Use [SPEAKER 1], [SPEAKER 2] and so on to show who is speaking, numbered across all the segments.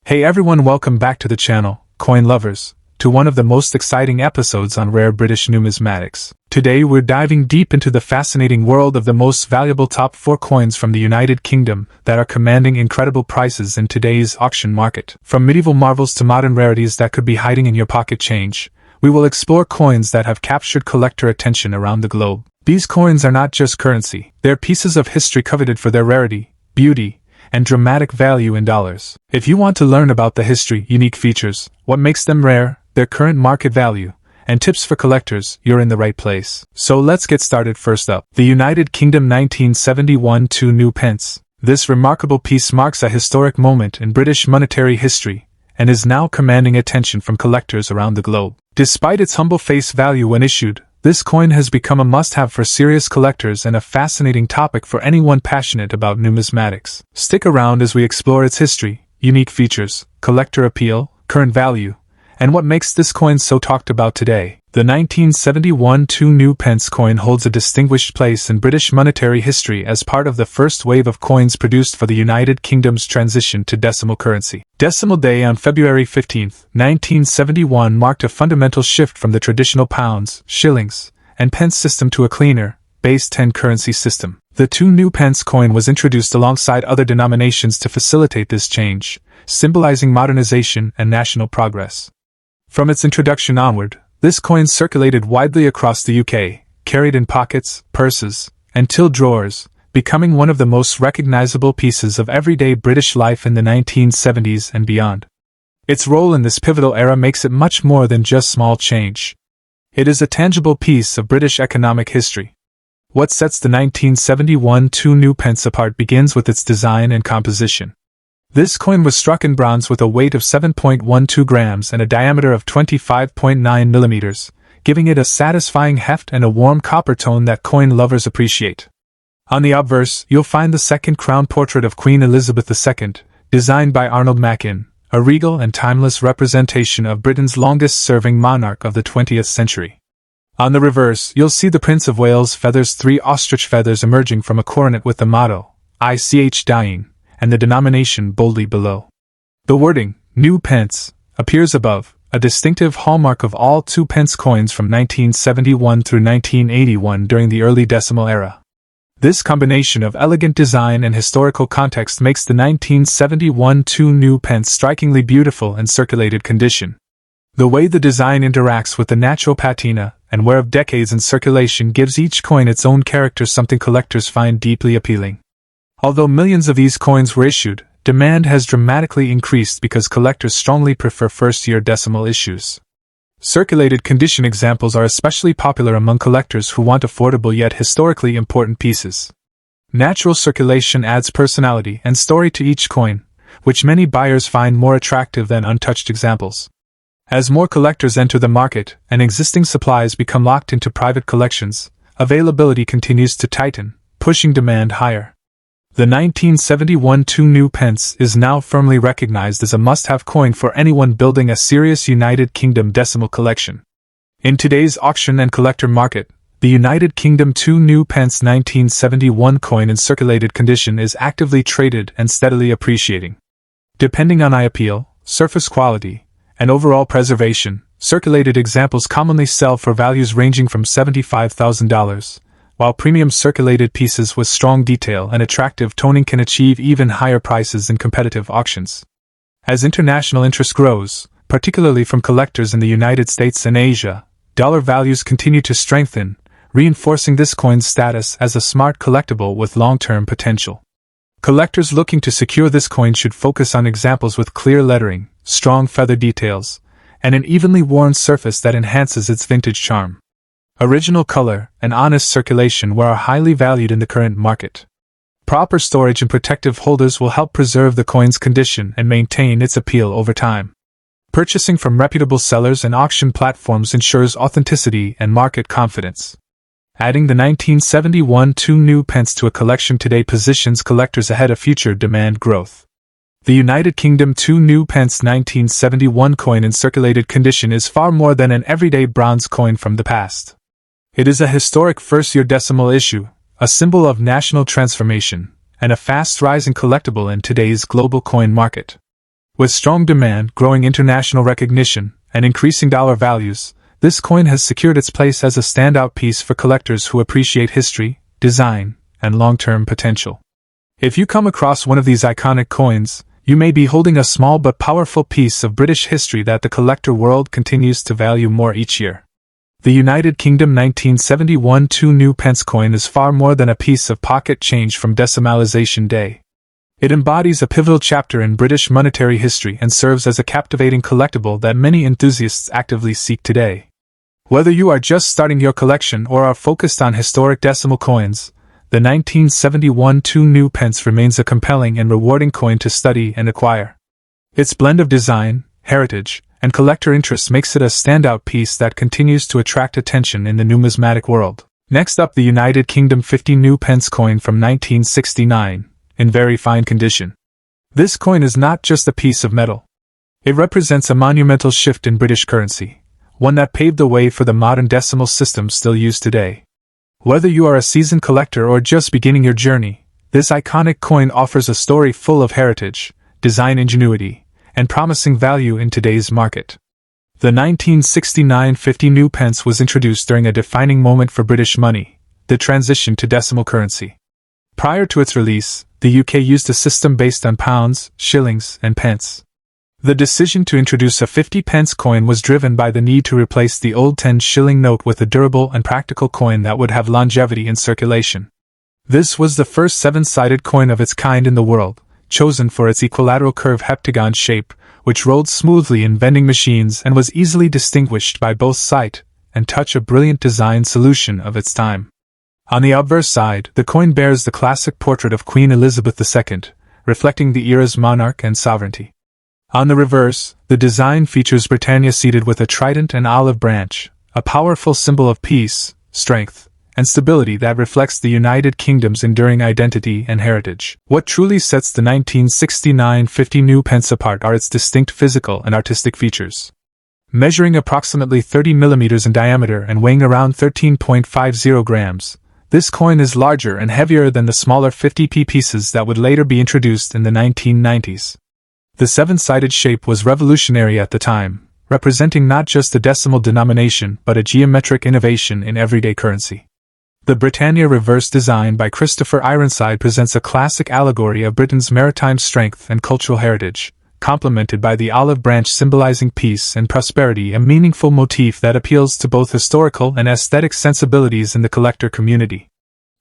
[SPEAKER 1] Hey everyone, welcome back to the channel, coin lovers, to one of the most exciting episodes on rare British numismatics. Today we're diving deep into the fascinating world of the most valuable top 4 coins from the United Kingdom that are commanding incredible prices in today's auction market. From medieval marvels to modern rarities that could be hiding in your pocket change, we will explore coins that have captured collector attention around the globe. These coins are not just currency, they're pieces of history coveted for their rarity, beauty, and dramatic value in dollars. If you want to learn about the history, unique features, what makes them rare, their current market value, and tips for collectors, you're in the right place. So let's get started. First up, the United Kingdom 1971 2 new pence. This remarkable piece marks a historic moment in British monetary history, and is now commanding attention from collectors around the globe. Despite its humble face value when issued, this coin has become a must-have for serious collectors and a fascinating topic for anyone passionate about numismatics. Stick around as we explore its history, unique features, collector appeal, current value, and what makes this coin so talked about today. The 1971 2 new pence coin holds a distinguished place in British monetary history as part of the first wave of coins produced for the United Kingdom's transition to decimal currency. Decimal Day on February 15, 1971 marked a fundamental shift from the traditional pounds, shillings, and pence system to a cleaner, base 10 currency system. The 2 new pence coin was introduced alongside other denominations to facilitate this change, symbolizing modernization and national progress. From its introduction onward, this coin circulated widely across the UK, carried in pockets, purses, and till drawers, becoming one of the most recognizable pieces of everyday British life in the 1970s and beyond. Its role in this pivotal era makes it much more than just small change. It is a tangible piece of British economic history. What sets the 1971 2 new pence apart begins with its design and composition. This coin was struck in bronze with a weight of 7.12 grams and a diameter of 25.9 millimeters, giving it a satisfying heft and a warm copper tone that coin lovers appreciate. On the obverse, you'll find the second crown portrait of Queen Elizabeth II, designed by Arnold Machin, a regal and timeless representation of Britain's longest-serving monarch of the 20th century. On the reverse, you'll see the Prince of Wales' feathers, 3 ostrich feathers emerging from a coronet with the motto, ICH Dying, and the denomination boldly below. The wording, New Pence, appears above, a distinctive hallmark of all 2 pence coins from 1971 through 1981 during the early decimal era. This combination of elegant design and historical context makes the 1971 2 new pence strikingly beautiful in circulated condition. The way the design interacts with the natural patina and wear of decades in circulation gives each coin its own character, something collectors find deeply appealing. Although millions of these coins were issued, demand has dramatically increased because collectors strongly prefer first-year decimal issues. Circulated condition examples are especially popular among collectors who want affordable yet historically important pieces. Natural circulation adds personality and story to each coin, which many buyers find more attractive than untouched examples. As more collectors enter the market and existing supplies become locked into private collections, availability continues to tighten, pushing demand higher. The 1971 2 new pence is now firmly recognized as a must-have coin for anyone building a serious United Kingdom decimal collection. In today's auction and collector market, the United Kingdom 2 new pence 1971 coin in circulated condition is actively traded and steadily appreciating. Depending on eye appeal, surface quality, and overall preservation, circulated examples commonly sell for values ranging from $75,000. While premium circulated pieces with strong detail and attractive toning can achieve even higher prices in competitive auctions. As international interest grows, particularly from collectors in the United States and Asia, dollar values continue to strengthen, reinforcing this coin's status as a smart collectible with long-term potential. Collectors looking to secure this coin should focus on examples with clear lettering, strong feather details, and an evenly worn surface that enhances its vintage charm. Original color and honest circulation are highly valued in the current market. Proper storage and protective holders will help preserve the coin's condition and maintain its appeal over time. Purchasing from reputable sellers and auction platforms ensures authenticity and market confidence. Adding the 1971 2 new pence to a collection today positions collectors ahead of future demand growth. The United Kingdom 2 new pence 1971 coin in circulated condition is far more than an everyday bronze coin from the past. It is a historic first-year decimal issue, a symbol of national transformation, and a fast-rising collectible in today's global coin market. With strong demand, growing international recognition, and increasing dollar values, this coin has secured its place as a standout piece for collectors who appreciate history, design, and long-term potential. If you come across one of these iconic coins, you may be holding a small but powerful piece of British history that the collector world continues to value more each year. The United Kingdom 1971 2 Pence coin is far more than a piece of pocket change from decimalization day. It embodies a pivotal chapter in British monetary history and serves as a captivating collectible that many enthusiasts actively seek today. Whether you are just starting your collection or are focused on historic decimal coins, the 1971 2 Pence remains a compelling and rewarding coin to study and acquire. Its blend of design, heritage, and collector interest makes it a standout piece that continues to attract attention in the numismatic world. Next up, the United Kingdom 50 Pence coin from 1969, in very fine condition. This coin is not just a piece of metal. It represents a monumental shift in British currency, one that paved the way for the modern decimal system still used today. Whether you are a seasoned collector or just beginning your journey, this iconic coin offers a story full of heritage, design ingenuity, and promising value in today's market. The 1969 50 Pence was introduced during a defining moment for British money, the transition to decimal currency. Prior to its release, the UK used a system based on pounds, shillings, and pence. The decision to introduce a 50 pence coin was driven by the need to replace the old 10-shilling note with a durable and practical coin that would have longevity in circulation. This was the first 7-sided coin of its kind in the world, chosen for its equilateral curve heptagon shape, which rolled smoothly in vending machines and was easily distinguished by both sight and touch, a brilliant design solution of its time. On the obverse side, the coin bears the classic portrait of Queen Elizabeth II, reflecting the era's monarch and sovereignty. On the reverse, the design features Britannia seated with a trident and olive branch, a powerful symbol of peace, strength, and stability that reflects the United Kingdom's enduring identity and heritage. What truly sets the 1969 50 Pence apart are its distinct physical and artistic features. Measuring approximately 30 millimeters in diameter and weighing around 13.50 grams, this coin is larger and heavier than the smaller 50p pieces that would later be introduced in the 1990s. The 7-sided shape was revolutionary at the time, representing not just a decimal denomination but a geometric innovation in everyday currency. The Britannia reverse design by Christopher Ironside presents a classic allegory of Britain's maritime strength and cultural heritage, complemented by the olive branch symbolizing peace and prosperity, a meaningful motif that appeals to both historical and aesthetic sensibilities in the collector community.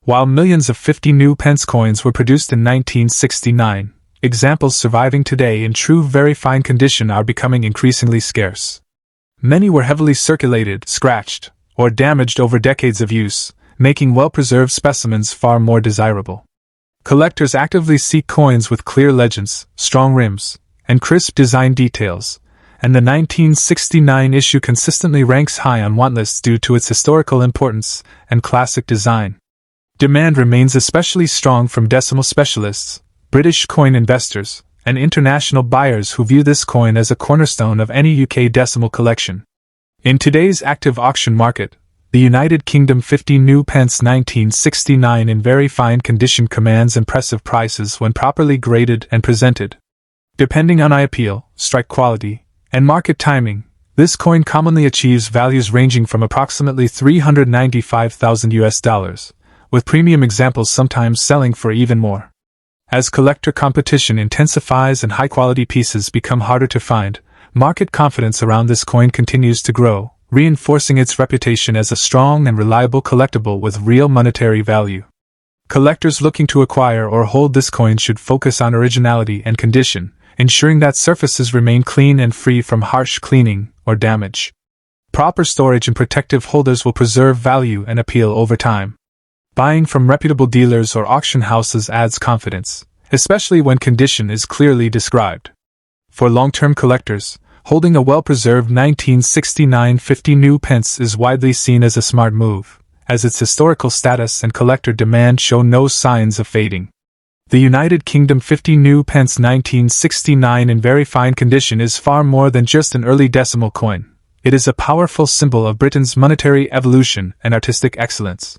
[SPEAKER 1] While millions of 50 Pence coins were produced in 1969, examples surviving today in true very fine condition are becoming increasingly scarce. Many were heavily circulated, scratched, or damaged over decades of use, making well-preserved specimens far more desirable. Collectors actively seek coins with clear legends, strong rims, and crisp design details, and the 1969 issue consistently ranks high on want lists due to its historical importance and classic design. Demand remains especially strong from decimal specialists, British coin investors, and international buyers who view this coin as a cornerstone of any UK decimal collection. In today's active auction market, the United Kingdom 50 Pence 1969 in very fine condition commands impressive prices when properly graded and presented. Depending on eye appeal, strike quality, and market timing, this coin commonly achieves values ranging from approximately $395,000, with premium examples sometimes selling for even more. As collector competition intensifies and high-quality pieces become harder to find, market confidence around this coin continues to grow, reinforcing its reputation as a strong and reliable collectible with real monetary value. Collectors looking to acquire or hold this coin should focus on originality and condition, ensuring that surfaces remain clean and free from harsh cleaning or damage. Proper storage and protective holders will preserve value and appeal over time. Buying from reputable dealers or auction houses adds confidence, especially when condition is clearly described. For long-term collectors, holding a well-preserved 1969 50 Pence is widely seen as a smart move, as its historical status and collector demand show no signs of fading. The United Kingdom 50 Pence 1969 in very fine condition is far more than just an early decimal coin. It is a powerful symbol of Britain's monetary evolution and artistic excellence.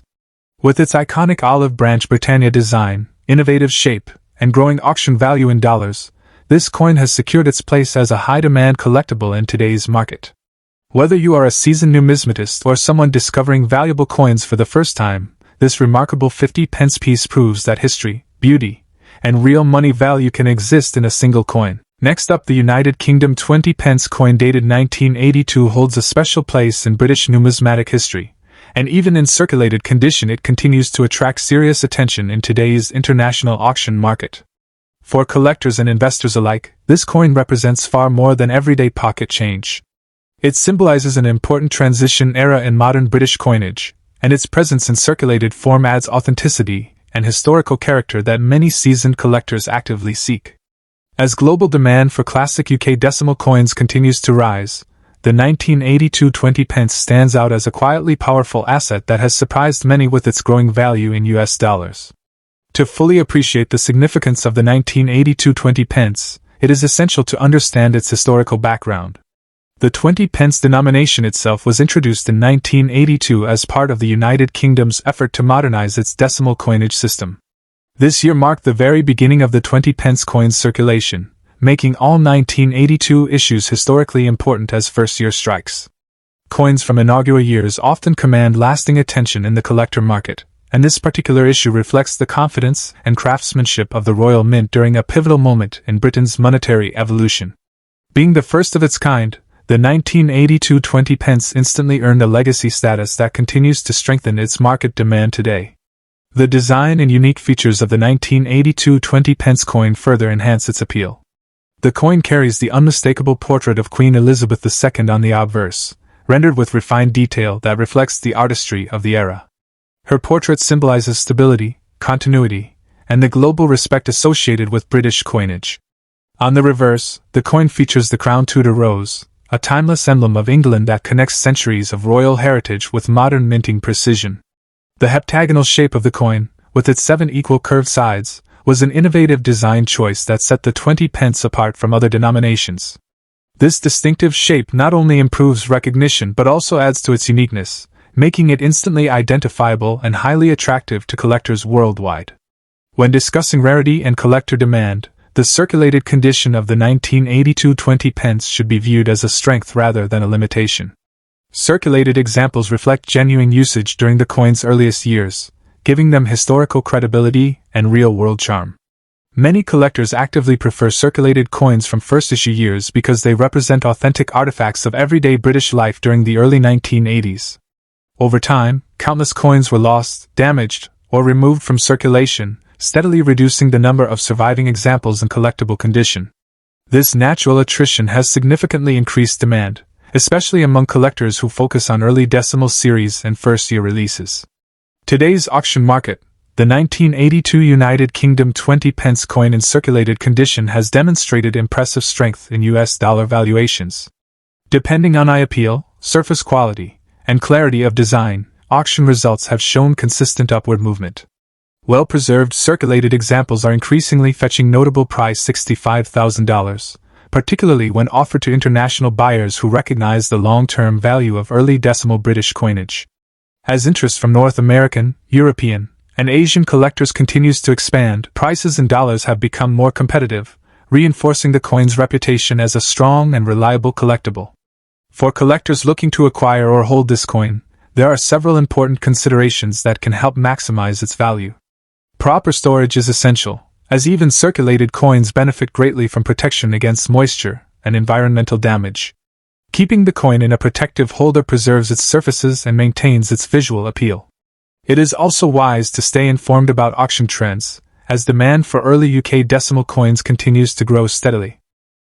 [SPEAKER 1] With its iconic olive branch Britannia design, innovative shape, and growing auction value in dollars, this coin has secured its place as a high-demand collectible in today's market. Whether you are a seasoned numismatist or someone discovering valuable coins for the first time, this remarkable 50-pence piece proves that history, beauty, and real money value can exist in a single coin. Next up, the United Kingdom 20-pence coin dated 1982 holds a special place in British numismatic history, and even in circulated condition it continues to attract serious attention in today's international auction market. For collectors and investors alike, this coin represents far more than everyday pocket change. It symbolizes an important transition era in modern British coinage, and its presence in circulated form adds authenticity and historical character that many seasoned collectors actively seek. As global demand for classic UK decimal coins continues to rise, the 1982 20-pence stands out as a quietly powerful asset that has surprised many with its growing value in US dollars. To fully appreciate the significance of the 1982 20-pence, it is essential to understand its historical background. The 20-pence denomination itself was introduced in 1982 as part of the United Kingdom's effort to modernize its decimal coinage system. This year marked the very beginning of the 20-pence coin's circulation, making all 1982 issues historically important as first-year strikes. Coins from inaugural years often command lasting attention in the collector market, and this particular issue reflects the confidence and craftsmanship of the Royal Mint during a pivotal moment in Britain's monetary evolution. Being the first of its kind, the 1982 20-pence instantly earned a legacy status that continues to strengthen its market demand today. The design and unique features of the 1982 20-pence coin further enhance its appeal. The coin carries the unmistakable portrait of Queen Elizabeth II on the obverse, rendered with refined detail that reflects the artistry of the era. Her portrait symbolizes stability, continuity, and the global respect associated with British coinage. On the reverse, the coin features the Crown Tudor rose, a timeless emblem of England that connects centuries of royal heritage with modern minting precision. The heptagonal shape of the coin, with its 7 equal curved sides, was an innovative design choice that set the 20-pence apart from other denominations. This distinctive shape not only improves recognition but also adds to its uniqueness, making it instantly identifiable and highly attractive to collectors worldwide. When discussing rarity and collector demand, the circulated condition of the 1982 20-pence should be viewed as a strength rather than a limitation. Circulated examples reflect genuine usage during the coin's earliest years, giving them historical credibility and real-world charm. Many collectors actively prefer circulated coins from first-issue years because they represent authentic artifacts of everyday British life during the early 1980s. Over time, countless coins were lost, damaged, or removed from circulation, steadily reducing the number of surviving examples in collectible condition. This natural attrition has significantly increased demand, especially among collectors who focus on early decimal series and first-year releases. Today's auction market, the 1982 United Kingdom 20-pence coin in circulated condition has demonstrated impressive strength in US dollar valuations. Depending on eye appeal, surface quality, and clarity of design, auction results have shown consistent upward movement. Well-preserved circulated examples are increasingly fetching notable price $65,000, particularly when offered to international buyers who recognize the long-term value of early decimal British coinage. As interest from North American, European, and Asian collectors continues to expand, prices in dollars have become more competitive, reinforcing the coin's reputation as a strong and reliable collectible. For collectors looking to acquire or hold this coin, there are several important considerations that can help maximize its value. Proper storage is essential, as even circulated coins benefit greatly from protection against moisture and environmental damage. Keeping the coin in a protective holder preserves its surfaces and maintains its visual appeal. It is also wise to stay informed about auction trends, as demand for early UK decimal coins continues to grow steadily.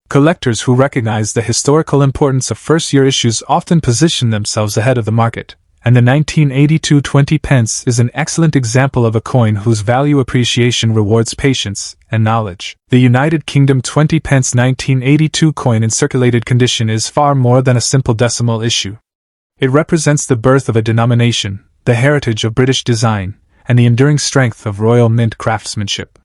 [SPEAKER 1] Collectors who recognize the historical importance of first-year issues often position themselves ahead of the market, and the 1982 20-pence is an excellent example of a coin whose value appreciation rewards patience and knowledge. The United Kingdom 20-pence 1982 coin in circulated condition is far more than a simple decimal issue. It represents the birth of a denomination, the heritage of British design, and the enduring strength of Royal Mint craftsmanship.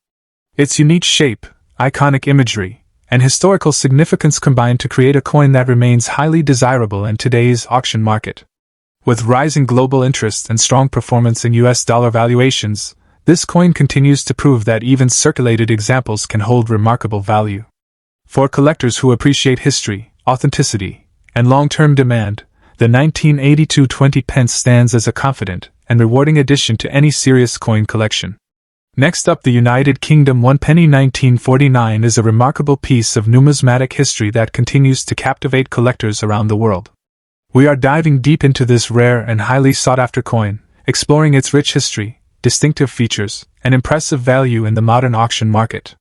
[SPEAKER 1] Its unique shape, iconic imagery, and historical significance combine to create a coin that remains highly desirable in today's auction market. With rising global interest and strong performance in US dollar valuations, this coin continues to prove that even circulated examples can hold remarkable value. For collectors who appreciate history, authenticity, and long-term demand, the 1982 20 pence stands as a confident and rewarding addition to any serious coin collection. Next up, the United Kingdom 1 penny 1949 is a remarkable piece of numismatic history that continues to captivate collectors around the world. We are diving deep into this rare and highly sought-after coin, exploring its rich history, distinctive features, and impressive value in the modern auction market.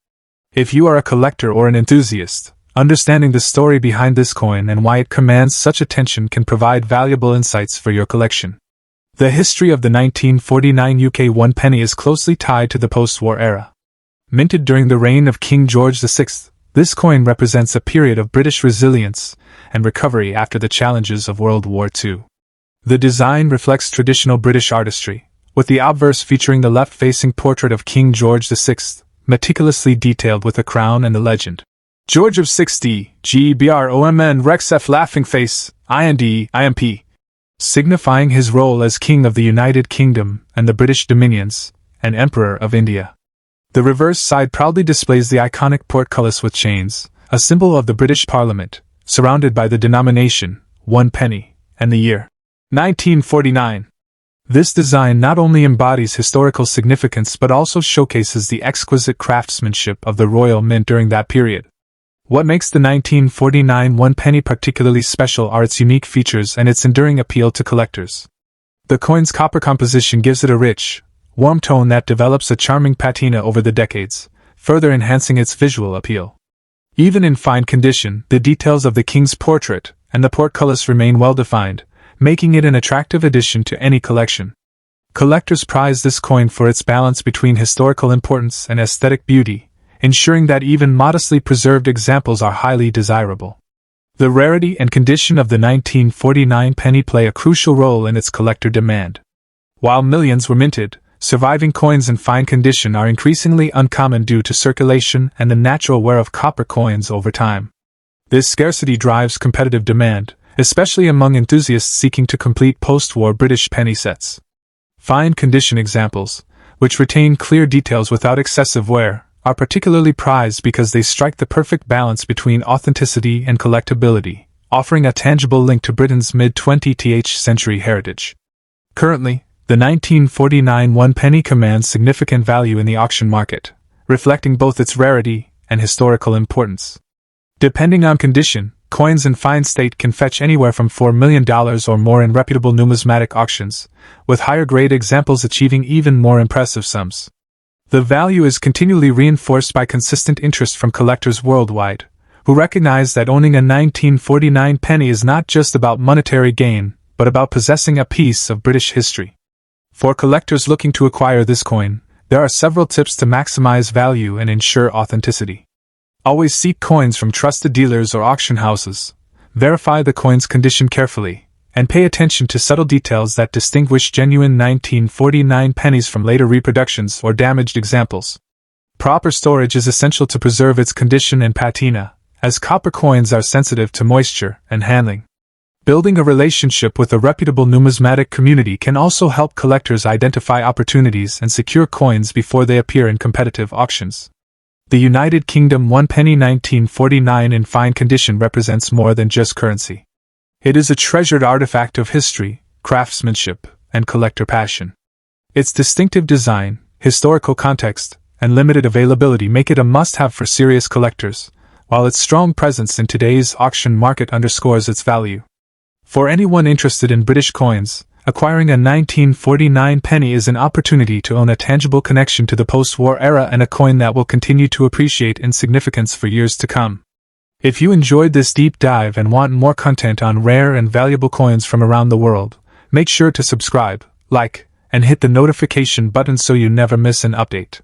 [SPEAKER 1] If you are a collector or an enthusiast, understanding the story behind this coin and why it commands such attention can provide valuable insights for your collection. The history of the 1949 UK 1 penny is closely tied to the post-war era. Minted during the reign of King George VI, this coin represents a period of British resilience and recovery after the challenges of World War II. The design reflects traditional British artistry, with the obverse featuring the left-facing portrait of King George VI, meticulously detailed with a crown and the legend, George of 60, GBROMN Rex F laughing face, IND, IMP, signifying his role as King of the United Kingdom and the British Dominions, and Emperor of India. The reverse side proudly displays the iconic portcullis with chains, a symbol of the British Parliament, surrounded by the denomination, 1 penny, and the year, 1949. This design not only embodies historical significance but also showcases the exquisite craftsmanship of the Royal Mint during that period. What makes the 1949 1 penny particularly special are its unique features and its enduring appeal to collectors. The coin's copper composition gives it a rich, warm tone that develops a charming patina over the decades, further enhancing its visual appeal. Even in fine condition, the details of the king's portrait and the portcullis remain well-defined, making it an attractive addition to any collection. Collectors prize this coin for its balance between historical importance and aesthetic beauty, ensuring that even modestly preserved examples are highly desirable. The rarity and condition of the 1949 penny play a crucial role in its collector demand. While millions were minted, surviving coins in fine condition are increasingly uncommon due to circulation and the natural wear of copper coins over time. This scarcity drives competitive demand, especially among enthusiasts seeking to complete post-war British penny sets. Fine condition examples, which retain clear details without excessive wear, are particularly prized because they strike the perfect balance between authenticity and collectability, offering a tangible link to Britain's mid-20th century heritage. Currently, the 1949 1 penny commands significant value in the auction market, reflecting both its rarity and historical importance. Depending on condition, coins in fine state can fetch anywhere from $4 million or more in reputable numismatic auctions, with higher-grade examples achieving even more impressive sums. The value is continually reinforced by consistent interest from collectors worldwide, who recognize that owning a 1949 penny is not just about monetary gain, but about possessing a piece of British history. For collectors looking to acquire this coin, there are several tips to maximize value and ensure authenticity. Always seek coins from trusted dealers or auction houses, verify the coin's condition carefully, and pay attention to subtle details that distinguish genuine 1949 pennies from later reproductions or damaged examples. Proper storage is essential to preserve its condition and patina, as copper coins are sensitive to moisture and handling. Building a relationship with a reputable numismatic community can also help collectors identify opportunities and secure coins before they appear in competitive auctions. The United Kingdom 1 penny 1949 in fine condition represents more than just currency. It is a treasured artifact of history, craftsmanship, and collector passion. Its distinctive design, historical context, and limited availability make it a must-have for serious collectors, while its strong presence in today's auction market underscores its value. For anyone interested in British coins, acquiring a 1949 penny is an opportunity to own a tangible connection to the post-war era and a coin that will continue to appreciate in significance for years to come. If you enjoyed this deep dive and want more content on rare and valuable coins from around the world, make sure to subscribe, like, and hit the notification button so you never miss an update.